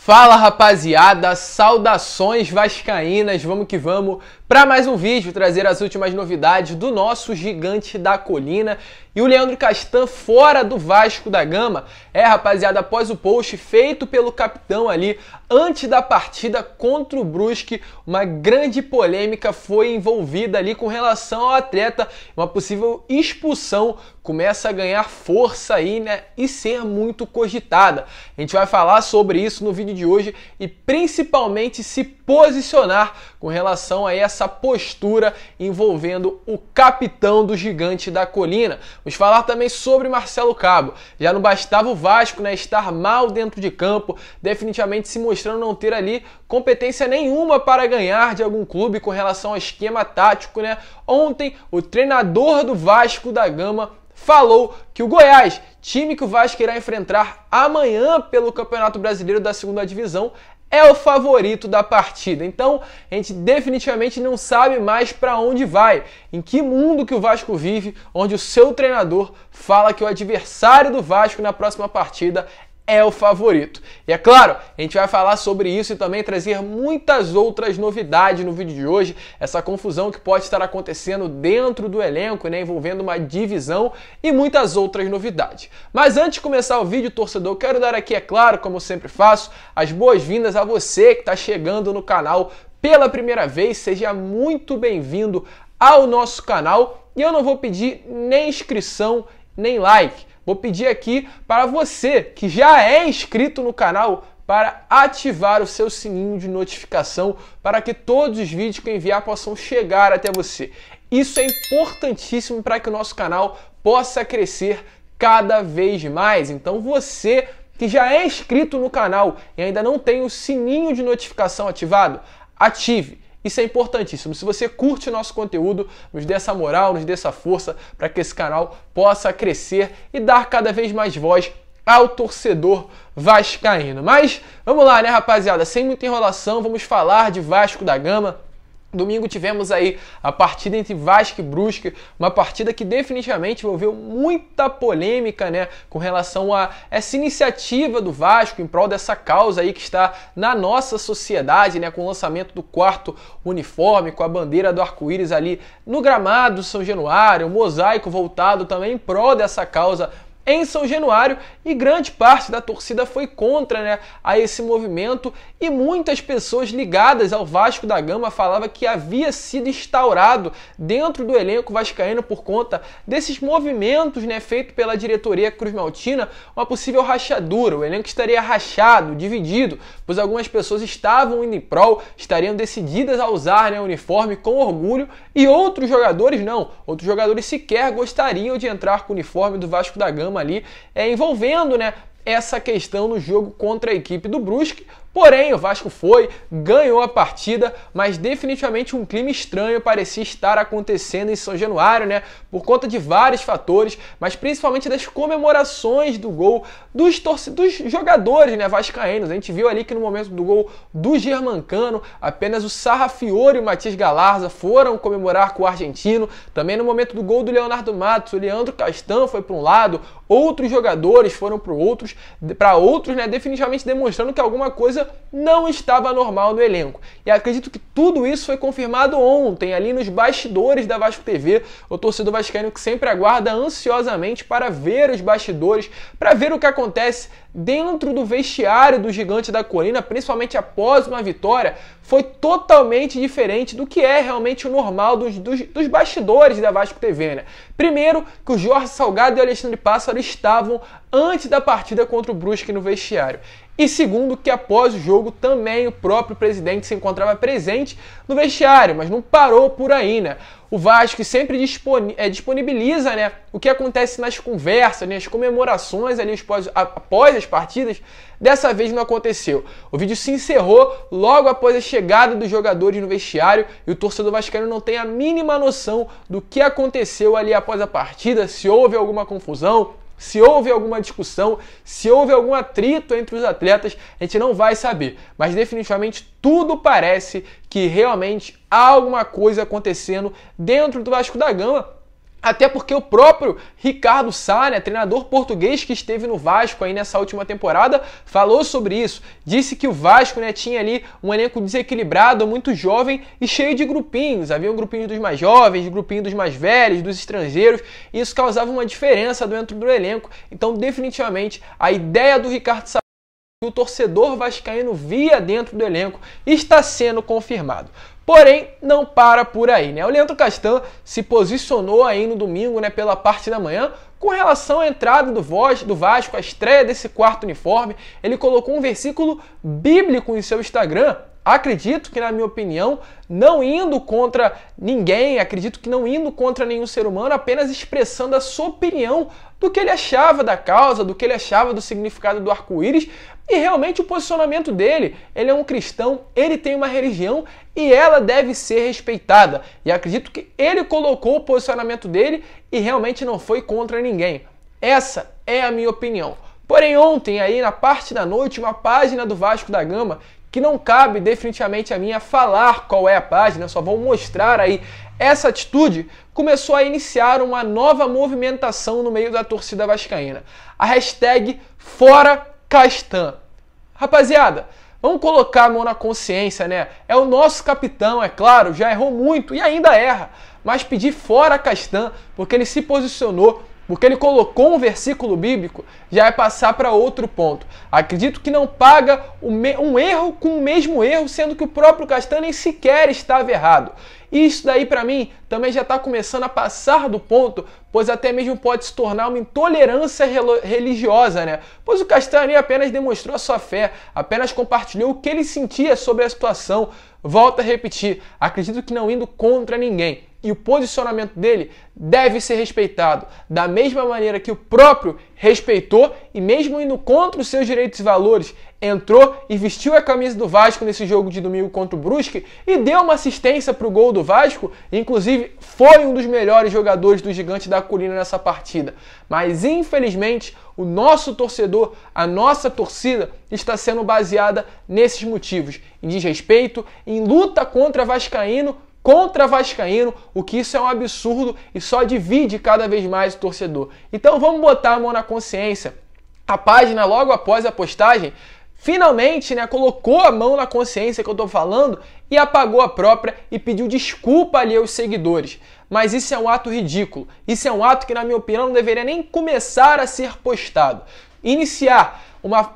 Fala rapaziada, saudações vascaínas, vamos que vamos para mais um vídeo, trazer as últimas novidades do nosso gigante da colina. E o Leandro Castan fora do Vasco da Gama, rapaziada, após o post feito pelo capitão ali, antes da partida contra o Brusque, uma grande polêmica foi envolvida ali com relação ao atleta, uma possível expulsão começa a ganhar força aí, né, e ser muito cogitada. A gente vai falar sobre isso no vídeo de hoje e principalmente se posicionar com relação a essa postura envolvendo o capitão do gigante da colina. Vamos falar também sobre Marcelo Cabo. Já não bastava o Vasco, né, estar mal dentro de campo, definitivamente se mostrando não ter ali competência nenhuma para ganhar de algum clube com relação ao esquema tático, né? Ontem, o treinador do Vasco da Gama falou que o Goiás, time que o Vasco irá enfrentar amanhã pelo Campeonato Brasileiro da Segunda Divisão, é o favorito da partida. Então, a gente definitivamente não sabe mais para onde vai, em que mundo que o Vasco vive, onde o seu treinador fala que o adversário do Vasco na próxima partida é o favorito. E é claro, a gente vai falar sobre isso e também trazer muitas outras novidades no vídeo de hoje, essa confusão que pode estar acontecendo dentro do elenco, né, envolvendo uma divisão e muitas outras novidades. Mas antes de começar o vídeo, torcedor, eu quero dar aqui, é claro, como eu sempre faço, as boas-vindas a você que está chegando no canal pela primeira vez. Seja muito bem-vindo ao nosso canal e eu não vou pedir nem inscrição, nem like. Vou pedir aqui para você que já é inscrito no canal para ativar o seu sininho de notificação para que todos os vídeos que eu enviar possam chegar até você. Isso é importantíssimo para que o nosso canal possa crescer cada vez mais. Então você que já é inscrito no canal e ainda não tem o sininho de notificação ativado, ative. Isso é importantíssimo. Se você curte o nosso conteúdo, nos dê essa moral, nos dê essa força para que esse canal possa crescer e dar cada vez mais voz ao torcedor vascaíno. Mas vamos lá, né, rapaziada? Sem muita enrolação, vamos falar de Vasco da Gama. Domingo tivemos aí a partida entre Vasco e Brusque, uma partida que definitivamente envolveu muita polêmica, né, com relação a essa iniciativa do Vasco em prol dessa causa aí que está na nossa sociedade, né, com o lançamento do quarto uniforme, com a bandeira do arco-íris ali no gramado do São Januário, um mosaico voltado também em prol dessa causa em São Januário, e grande parte da torcida foi contra, né, a esse movimento, e muitas pessoas ligadas ao Vasco da Gama falavam que havia sido instaurado dentro do elenco vascaíno por conta desses movimentos, né, feitos pela diretoria cruzmaltina, uma possível rachadura. O elenco estaria rachado, dividido, pois algumas pessoas estavam indo em prol, estariam decididas a usar, né, o uniforme com orgulho, e outros jogadores não. Outros jogadores sequer gostariam de entrar com o uniforme do Vasco da Gama ali, envolvendo, né, essa questão no jogo contra a equipe do Brusque. Porém, o Vasco foi, ganhou a partida, mas definitivamente um clima estranho parecia estar acontecendo em São Januário, né? Por conta de vários fatores, mas principalmente das comemorações do gol dos jogadores, né, vascaínos. A gente viu ali que no momento do gol do Germancano, apenas o Sarrafiore e o Matias Galarza foram comemorar com o argentino. Também no momento do gol do Leonardo Matos, o Leandro Castan foi para um lado, outros jogadores foram para outros, né, definitivamente demonstrando que alguma coisa não estava normal no elenco. E acredito que tudo isso foi confirmado ontem, ali nos bastidores da Vasco TV, o torcedor vascaíno que sempre aguarda ansiosamente para ver os bastidores, para ver o que acontece dentro do vestiário do gigante da colina, principalmente após uma vitória, foi totalmente diferente do que é realmente o normal dos bastidores da Vasco TV, né? Primeiro, que o Jorge Salgado e o Alexandre Pássaro estavam antes da partida contra o Brusque no vestiário. E segundo, que após o jogo também o próprio presidente se encontrava presente no vestiário, mas não parou por aí, né? O Vasco sempre disponibiliza, né, o que acontece nas conversas, né, as comemorações ali após as partidas. Dessa vez não aconteceu. O vídeo se encerrou logo após a chegada dos jogadores no vestiário e o torcedor vascaíno não tem a mínima noção do que aconteceu ali após a partida, se houve alguma confusão, se houve alguma discussão, se houve algum atrito entre os atletas, a gente não vai saber. Mas definitivamente tudo parece que realmente há alguma coisa acontecendo dentro do Vasco da Gama. Até porque o próprio Ricardo Sá, né, treinador português que esteve no Vasco aí nessa última temporada, falou sobre isso. Disse que o Vasco, né, tinha ali um elenco desequilibrado, muito jovem e cheio de grupinhos. Havia um grupinho dos mais jovens, grupinho dos mais velhos, dos estrangeiros, e isso causava uma diferença dentro do elenco. Então, definitivamente, a ideia do Ricardo Sá que o torcedor vascaíno via dentro do elenco está sendo confirmado. Porém, não para por aí, né? O Leandro Castan se posicionou aí no domingo, né, pela parte da manhã, com relação à entrada do Vasco, a estreia desse quarto uniforme. Ele colocou um versículo bíblico em seu Instagram. Acredito que, na minha opinião, não indo contra ninguém, acredito que não indo contra nenhum ser humano, apenas expressando a sua opinião do que ele achava da causa, do que ele achava do significado do arco-íris e realmente o posicionamento dele. Ele é um cristão, ele tem uma religião e ela deve ser respeitada. E acredito que ele colocou o posicionamento dele e realmente não foi contra ninguém. Essa é a minha opinião. Porém, ontem, aí na parte da noite, uma página do Vasco da Gama, que não cabe definitivamente a mim a falar qual é a página, só vou mostrar aí essa atitude, começou a iniciar uma nova movimentação no meio da torcida vascaína. A hashtag Fora Castan. Rapaziada, vamos colocar a mão na consciência, né? É o nosso capitão, é claro, já errou muito e ainda erra, mas pedir fora Castan, porque ele se posicionou, porque ele colocou um versículo bíblico, já é passar para outro ponto. Acredito que não paga um erro com o mesmo erro, sendo que o próprio Castan nem sequer estava errado. Isso daí, para mim, também já está começando a passar do ponto, pois até mesmo pode se tornar uma intolerância religiosa, né? Pois o Castan apenas demonstrou a sua fé, apenas compartilhou o que ele sentia sobre a situação. Volto a repetir, acredito que não indo contra ninguém. E o posicionamento dele deve ser respeitado, da mesma maneira que o próprio respeitou e mesmo indo contra os seus direitos e valores, entrou e vestiu a camisa do Vasco nesse jogo de domingo contra o Brusque e deu uma assistência para o gol do Vasco, inclusive foi um dos melhores jogadores do Gigante da Colina nessa partida. Mas infelizmente o nosso torcedor, a nossa torcida está sendo baseada nesses motivos, em desrespeito, em luta contra Vascaíno, o que isso é um absurdo e só divide cada vez mais o torcedor. Então vamos botar a mão na consciência. A página, logo após a postagem, finalmente, né, colocou a mão na consciência que eu estou falando e apagou a própria e pediu desculpa ali aos seguidores. Mas isso é um ato ridículo. Isso é um ato que, na minha opinião, não deveria nem começar a ser postado. Iniciar uma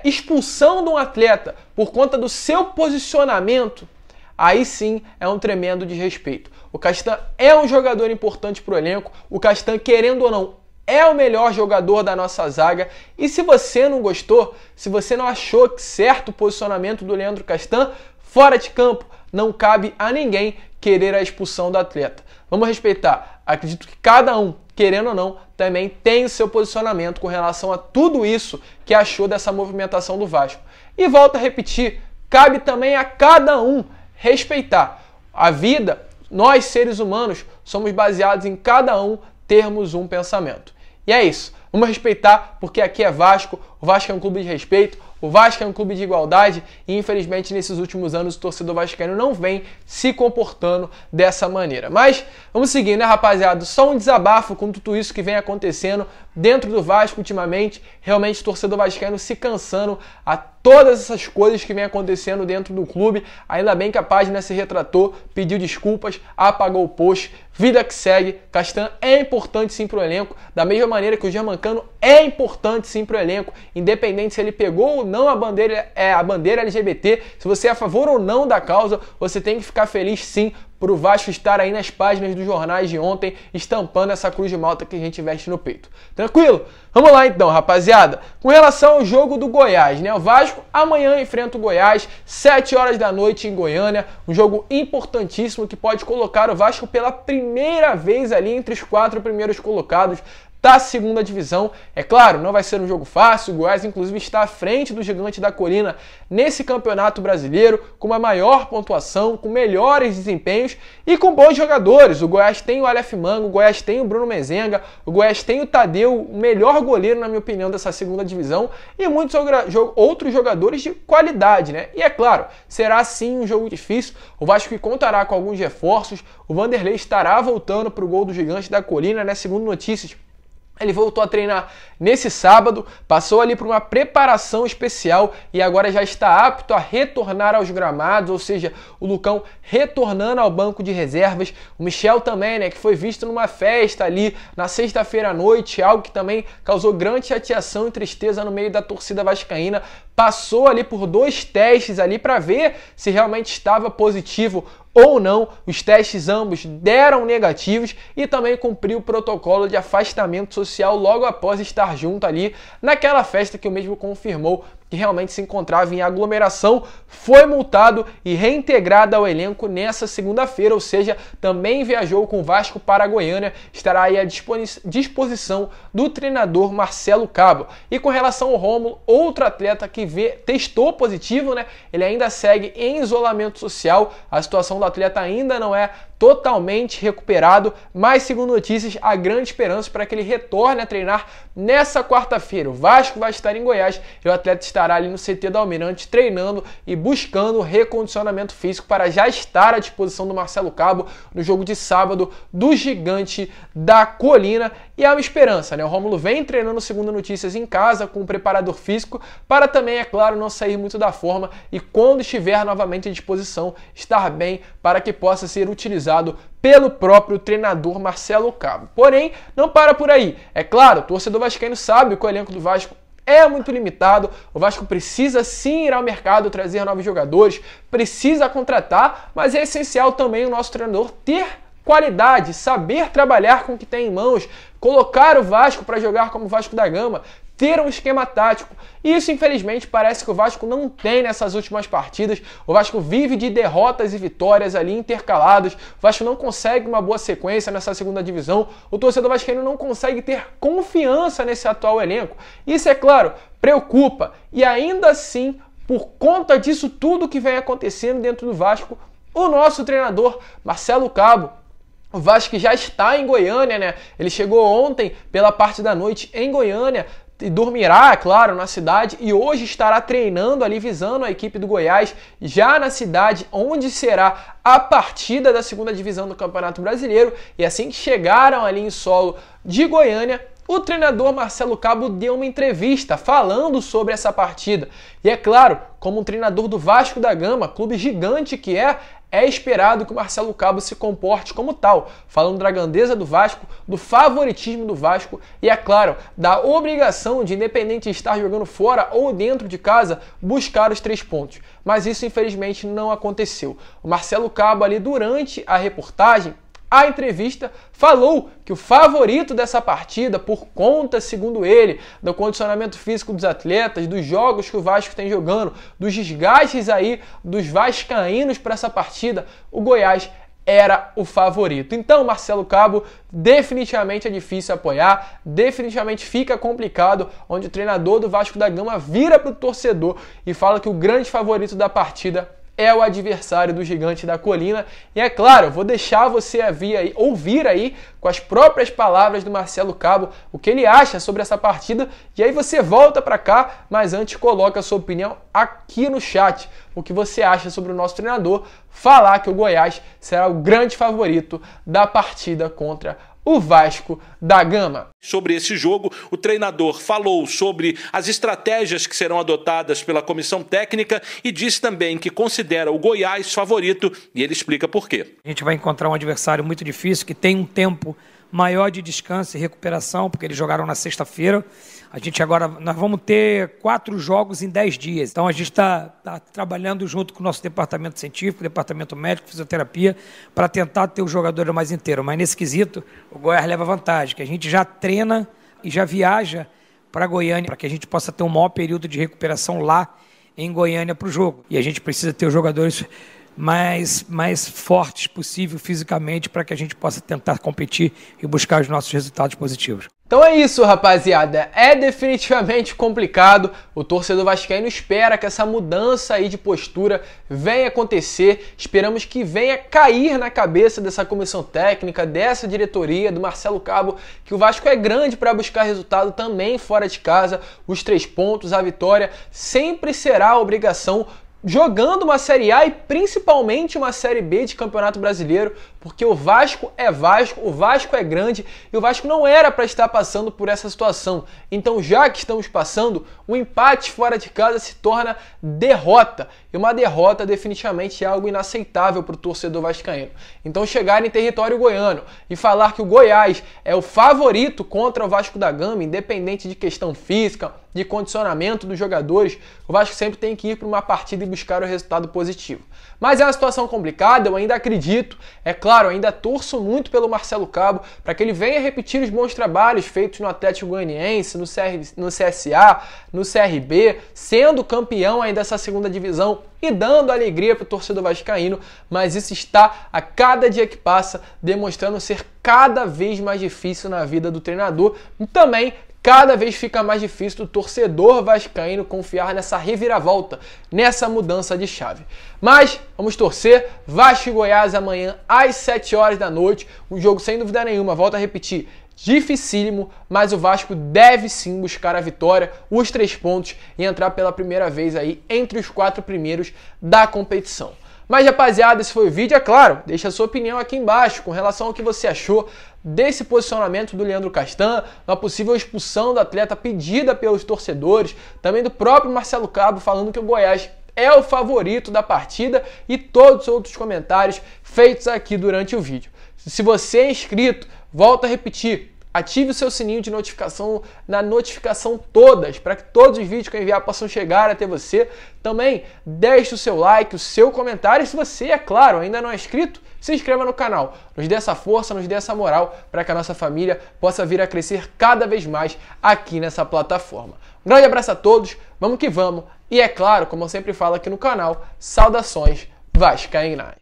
expulsão de um atleta por conta do seu posicionamento, aí sim é um tremendo desrespeito. O Castan é um jogador importante para o elenco. O Castan, querendo ou não, é o melhor jogador da nossa zaga. E se você não gostou, se você não achou que certo posicionamento do Leandro Castan, fora de campo, não cabe a ninguém querer a expulsão do atleta. Vamos respeitar. Acredito que cada um, querendo ou não, também tem o seu posicionamento com relação a tudo isso que achou dessa movimentação do Vasco. E volto a repetir, cabe também a cada um respeitar. A vida, nós seres humanos, somos baseados em cada um termos um pensamento. E é isso. Vamos respeitar, porque aqui é Vasco, o Vasco é um clube de respeito, o Vasco é um clube de igualdade e infelizmente nesses últimos anos o torcedor vascaíno não vem se comportando dessa maneira. Mas vamos seguir, né, rapaziada? Só um desabafo com tudo isso que vem acontecendo dentro do Vasco ultimamente. Realmente o torcedor vascaíno se cansando a todas essas coisas que vem acontecendo dentro do clube. Ainda bem que a página se retratou, pediu desculpas, apagou o post. Vida que segue. Castan é importante sim para o elenco, da mesma maneira que o Germancano é importante sim para o elenco, independente se ele pegou ou não a bandeira LGBT, se você é a favor ou não da causa, você tem que ficar feliz sim por o Vasco estar aí nas páginas dos jornais de ontem, estampando essa cruz de malta que a gente veste no peito. Tranquilo? Vamos lá então, rapaziada. Com relação ao jogo do Goiás, né? O Vasco amanhã enfrenta o Goiás, 7 horas da noite em Goiânia. Um jogo importantíssimo que pode colocar o Vasco pela primeira vez ali entre os 4 primeiros colocados. da segunda divisão. É claro, não vai ser um jogo fácil, o Goiás inclusive está à frente do Gigante da Colina nesse campeonato brasileiro, com uma maior pontuação, com melhores desempenhos e com bons jogadores. O Goiás tem o Aleph Manga, o Goiás tem o Bruno Mezenga, o Goiás tem o Tadeu, o melhor goleiro, na minha opinião, dessa segunda divisão, e muitos outros jogadores de qualidade, né? E é claro, será sim um jogo difícil, o Vasco que contará com alguns reforços, o Vanderlei estará voltando para o gol do Gigante da Colina, né? Segundo notícias, ele voltou a treinar nesse sábado, passou ali por uma preparação especial e agora já está apto a retornar aos gramados, ou seja, o Lucão retornando ao banco de reservas. O Michel também, né, que foi visto numa festa ali na sexta-feira à noite, algo que também causou grande chateação e tristeza no meio da torcida vascaína. Passou ali por 2 testes ali para ver se realmente estava positivo ou não. Os testes ambos deram negativos e também cumpriu o protocolo de afastamento social logo após estar junto ali naquela festa que o mesmo confirmou que realmente se encontrava em aglomeração, foi multado e reintegrado ao elenco nessa segunda-feira, ou seja, também viajou com o Vasco para Goiânia, estará aí à disposição do treinador Marcelo Cabo. E com relação ao Rômulo, outro atleta que testou positivo, né? Ele ainda segue em isolamento social, a situação do atleta ainda não é totalmente recuperado, mas segundo notícias, há grande esperança para que ele retorne a treinar nessa quarta-feira. O Vasco vai estar em Goiás e o atleta estará ali no CT do Almirante treinando e buscando recondicionamento físico para já estar à disposição do Marcelo Cabo no jogo de sábado do Gigante da Colina. E há uma esperança, né? O Rômulo vem treinando, segundo notícias, em casa com um preparador físico para também, é claro, não sair muito da forma e quando estiver novamente à disposição, estar bem para que possa ser utilizado pelo próprio treinador Marcelo Cabo. Porém, não para por aí. É claro, o torcedor vascaíno sabe que o elenco do Vasco é muito limitado, o Vasco precisa sim ir ao mercado, trazer novos jogadores, precisa contratar, mas é essencial também o nosso treinador ter qualidade, saber trabalhar com o que tem em mãos, colocar o Vasco para jogar como o Vasco da Gama, ter um esquema tático. Isso, infelizmente, parece que o Vasco não tem nessas últimas partidas. O Vasco vive de derrotas e vitórias ali intercaladas. O Vasco não consegue uma boa sequência nessa segunda divisão. O torcedor vascaíno não consegue ter confiança nesse atual elenco. Isso, é claro, preocupa. E ainda assim, por conta disso tudo que vem acontecendo dentro do Vasco, o nosso treinador, Marcelo Cabo, o Vasco já está em Goiânia, né? Ele chegou ontem pela parte da noite em Goiânia e dormirá, é claro, na cidade e hoje estará treinando ali, visando a equipe do Goiás já na cidade onde será a partida da segunda divisão do Campeonato Brasileiro. E assim que chegaram ali em solo de Goiânia, o treinador Marcelo Cabo deu uma entrevista falando sobre essa partida. E é claro, como um treinador do Vasco da Gama, clube gigante que é esperado que o Marcelo Cabo se comporte como tal, falando da grandeza do Vasco, do favoritismo do Vasco e, é claro, da obrigação de, independente de estar jogando fora ou dentro de casa, buscar os 3 pontos. Mas isso, infelizmente, não aconteceu. O Marcelo Cabo, ali durante a reportagem, a entrevista, falou que o favorito dessa partida, por conta, segundo ele, do condicionamento físico dos atletas, dos jogos que o Vasco tem jogando, dos desgastes aí dos vascaínos para essa partida, o Goiás era o favorito. Então, Marcelo Cabo, definitivamente é difícil apoiar, definitivamente fica complicado, onde o treinador do Vasco da Gama vira para o torcedor e fala que o grande favorito da partida é o adversário do Gigante da Colina. E é claro, eu vou deixar você ouvir aí com as próprias palavras do Marcelo Cabo o que ele acha sobre essa partida e aí você volta para cá, mas antes coloca a sua opinião aqui no chat, o que você acha sobre o nosso treinador falar que o Goiás será o grande favorito da partida contra o Vasco da Gama. Sobre esse jogo, o treinador falou sobre as estratégias que serão adotadas pela comissão técnica e disse também que considera o Goiás favorito e ele explica por quê. A gente vai encontrar um adversário muito difícil, que tem um tempo maior de descanso e recuperação, porque eles jogaram na sexta-feira. Nós vamos ter 4 jogos em 10 dias. Então a gente está trabalhando junto com o nosso departamento científico, departamento médico, fisioterapia, para tentar ter o jogador mais inteiro. Mas nesse quesito, o Goiás leva vantagem, que a gente já treina e já viaja para Goiânia, para que a gente possa ter um maior período de recuperação lá em Goiânia para o jogo. E a gente precisa ter os jogadores mais fortes possível fisicamente para que a gente possa tentar competir e buscar os nossos resultados positivos. Então é isso, rapaziada. É definitivamente complicado. O torcedor vascaíno espera que essa mudança aí de postura venha acontecer. Esperamos que venha cair na cabeça dessa comissão técnica, dessa diretoria, do Marcelo Cabo, que o Vasco é grande para buscar resultado também fora de casa. Os 3 pontos, a vitória sempre será a obrigação, jogando uma Série A e principalmente uma Série B de Campeonato Brasileiro, porque o Vasco é grande e o Vasco não era para estar passando por essa situação. Então, já que estamos passando, o empate fora de casa se torna derrota. E uma derrota definitivamente é algo inaceitável para o torcedor vascaíno. Então, chegar em território goiano e falar que o Goiás é o favorito contra o Vasco da Gama, independente de questão física, de condicionamento dos jogadores, o Vasco sempre tem que ir para uma partida e buscar o resultado positivo. Mas é uma situação complicada, eu ainda acredito, é claro, ainda torço muito pelo Marcelo Cabo para que ele venha repetir os bons trabalhos feitos no Atlético Goianiense, no CSA, no CRB, sendo campeão aí dessa segunda divisão e dando alegria para o torcedor vascaíno, mas isso está a cada dia que passa demonstrando ser cada vez mais difícil na vida do treinador e também cada vez fica mais difícil do torcedor vascaíno confiar nessa reviravolta, nessa mudança de chave. Mas vamos torcer, Vasco e Goiás amanhã às 7 horas da noite, um jogo sem dúvida nenhuma, volto a repetir, dificílimo, mas o Vasco deve sim buscar a vitória, os 3 pontos e entrar pela primeira vez aí entre os 4 primeiros da competição. Mas rapaziada, esse foi o vídeo, é claro, deixa a sua opinião aqui embaixo com relação ao que você achou desse posicionamento do Leandro Castan, uma possível expulsão do atleta pedida pelos torcedores, também do próprio Marcelo Cabo falando que o Goiás é o favorito da partida e todos os outros comentários feitos aqui durante o vídeo. Se você é inscrito, volto a repetir, ative o seu sininho de notificação na notificação todas, para que todos os vídeos que eu enviar possam chegar até você. Também deixe o seu like, o seu comentário. E se você, é claro, ainda não é inscrito, se inscreva no canal. Nos dê essa força, nos dê essa moral para que a nossa família possa vir a crescer cada vez mais aqui nessa plataforma. Um grande abraço a todos, vamos que vamos. E é claro, como eu sempre falo aqui no canal, saudações vascaínas.